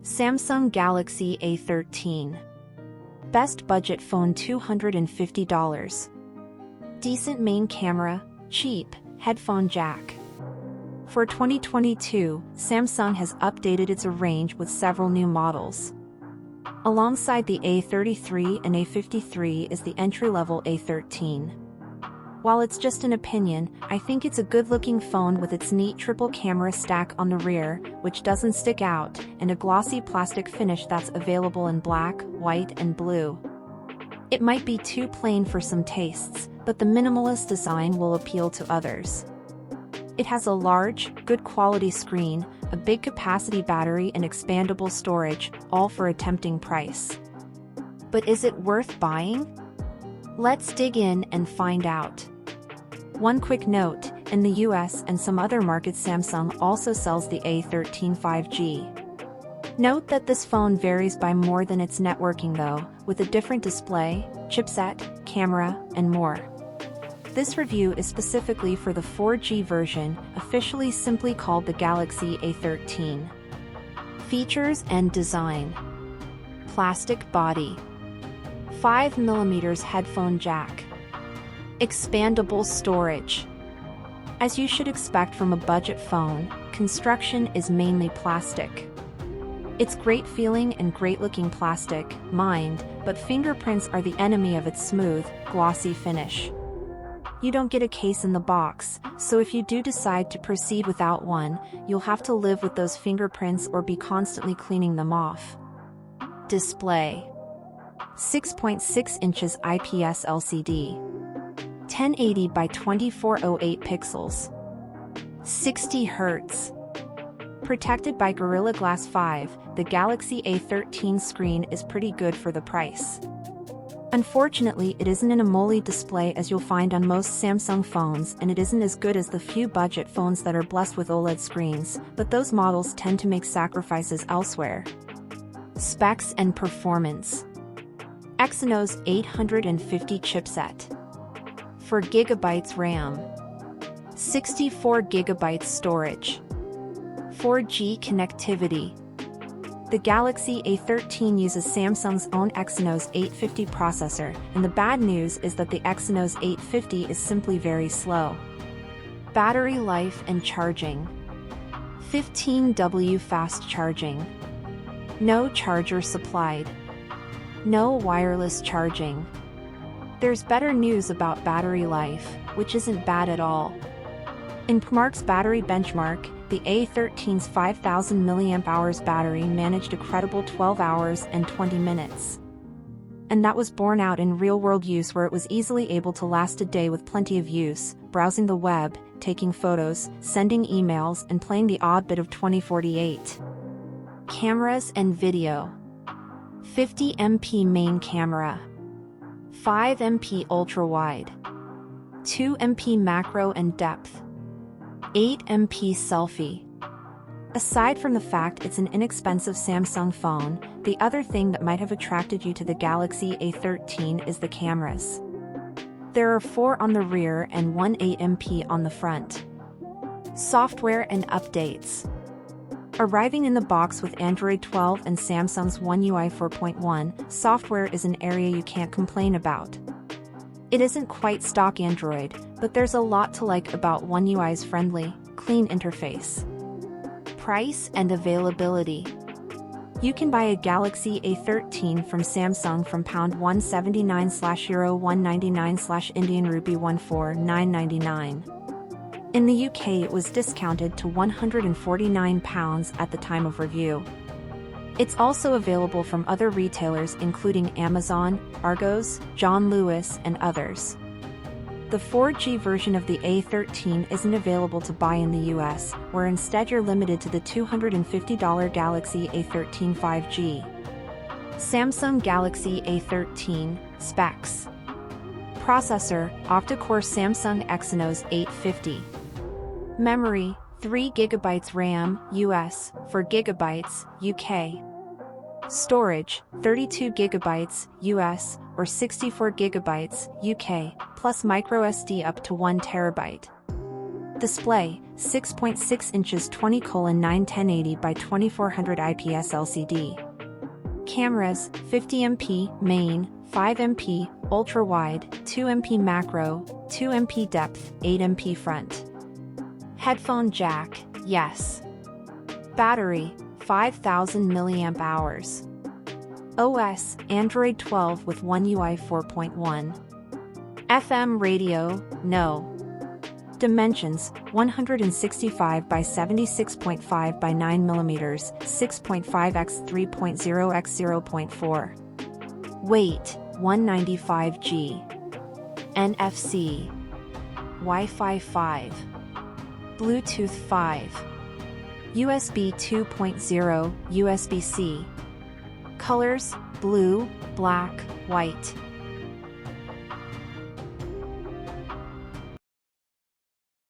Samsung Galaxy A13. Best budget phone $250. Decent main camera, cheap, headphone jack. For 2022, Samsung has updated its range with several new models. Alongside the A33 and A53 is the entry-level A13. While it's just an opinion, I think it's a good-looking phone with its neat triple camera stack on the rear, which doesn't stick out, and a glossy plastic finish that's available in black, white, and blue. It might be too plain for some tastes, but the minimalist design will appeal to others. It has a large, good-quality screen, a big capacity battery and expandable storage, all for a tempting price. But is it worth buying? Let's dig in and find out. One quick note, in the US and some other markets Samsung also sells the A13 5G. Note that this phone varies by more than its networking though, with a different display, chipset, camera, and more. This review is specifically for the 4G version, officially simply called the Galaxy A13. Features and design. Plastic body. 5mm headphone jack. Expandable storage. As you should expect from a budget phone, construction is mainly plastic. It's great feeling and great looking plastic, mind, but fingerprints are the enemy of its smooth, glossy finish. You don't get a case in the box, so if you do decide to proceed without one, you'll have to live with those fingerprints or be constantly cleaning them off. Display. 6.6 inches IPS LCD. 1080 by 2408 pixels. 60 Hz. Protected by Gorilla Glass 5, the Galaxy A13 screen is pretty good for the price. Unfortunately, it isn't an AMOLED display as you'll find on most Samsung phones, and it isn't as good as the few budget phones that are blessed with OLED screens, but those models tend to make sacrifices elsewhere. Specs and performance. Exynos 850 chipset. 4GB RAM. 64GB storage. 4G connectivity. The Galaxy A13 uses Samsung's own Exynos 850 processor, and the bad news is that the Exynos 850 is simply very slow. Battery life and charging. 15W fast charging. No charger supplied. No wireless charging. There's better news about battery life, which isn't bad at all. In Primark's battery benchmark, the A13's 5000 mAh battery managed a credible 12 hours and 20 minutes. And that was borne out in real-world use where it was easily able to last a day with plenty of use, browsing the web, taking photos, sending emails, and playing the odd bit of 2048. Cameras and video. 50MP main camera. 5MP ultra-wide. 2MP macro and depth. 8MP selfie. Aside from the fact it's an inexpensive Samsung phone, the other thing that might have attracted you to the Galaxy A13 is the cameras. There are 4 on the rear and one 8MP on the front. Software and updates. Arriving in the box with Android 12 and Samsung's OneUI 4.1, software is an area you can't complain about. It isn't quite stock Android, but there's a lot to like about OneUI's friendly, clean interface. Price and availability. You can buy a Galaxy A13 from Samsung from £179/€, £199/Indian rupee, £149.99. In the UK it was discounted to £149 at the time of review. It's also available from other retailers including Amazon, Argos, John Lewis, and others. The 4G version of the A13 isn't available to buy in the US, where instead you're limited to the $250 Galaxy A13 5G. Samsung Galaxy A13 specs. Processor, Octa-core Samsung Exynos 850. Memory, 3GB RAM, US, 4GB, UK. Storage, 32GB, US, or 64GB, UK, plus microSD up to 1TB. Display, 6.6 inches 20:9 1080 by 2400 IPS LCD. Cameras, 50MP main, 5MP ultra-wide, 2MP macro, 2MP depth, 8MP front. Headphone jack, yes. Battery, 5000 mAh. OS, Android 12 with OneUI 4.1. FM radio, no. Dimensions, 165 by 76.5 by 9 mm, 6.5 x 3.0 x 0.4. Weight, 195 g. NFC. Wi-Fi 5. Bluetooth 5. USB 2.0, USB-C. Colors, blue, black, white.